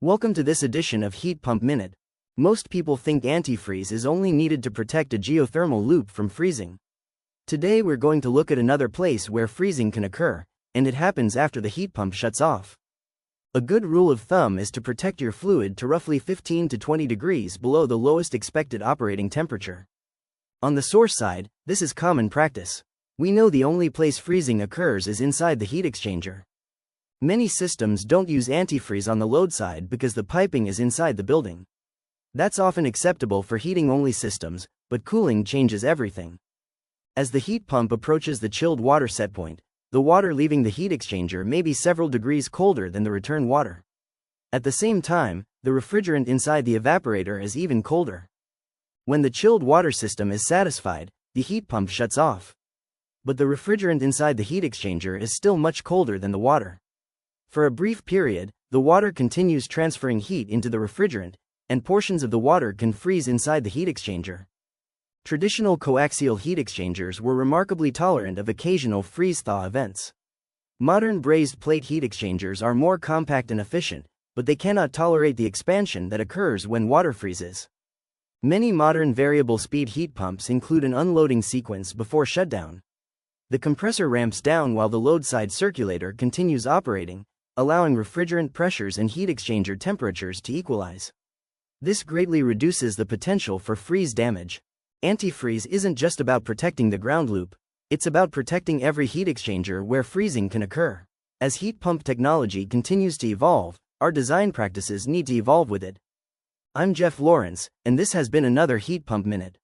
Welcome to this edition of Heat Pump Minute. Most people think antifreeze is only needed to protect a geothermal loop from freezing. Today we're going to look at another place where freezing can occur, and it happens after the heat pump shuts off. A good rule of thumb is to protect your fluid to roughly 15 to 20 degrees below the lowest expected operating temperature. On the source side, this is common practice. We know the only place freezing occurs is inside the heat exchanger. Many systems don't use antifreeze on the load side because the piping is inside the building. That's often acceptable for heating-only systems, but cooling changes everything. As the heat pump approaches the chilled water setpoint, the water leaving the heat exchanger may be several degrees colder than the return water. At the same time, the refrigerant inside the evaporator is even colder. When the chilled water system is satisfied, the heat pump shuts off. But the refrigerant inside the heat exchanger is still much colder than the water. For a brief period, the water continues transferring heat into the refrigerant, and portions of the water can freeze inside the heat exchanger. Traditional coaxial heat exchangers were remarkably tolerant of occasional freeze-thaw events. Modern brazed plate heat exchangers are more compact and efficient, but they cannot tolerate the expansion that occurs when water freezes. Many modern variable-speed heat pumps include an unloading sequence before shutdown. The compressor ramps down while the load-side circulator continues operating, allowing refrigerant pressures and heat exchanger temperatures to equalize. This greatly reduces the potential for freeze damage. Antifreeze isn't just about protecting the ground loop, it's about protecting every heat exchanger where freezing can occur. As heat pump technology continues to evolve, our design practices need to evolve with it. I'm Jeff Lawrence, and this has been another Heat Pump Minute.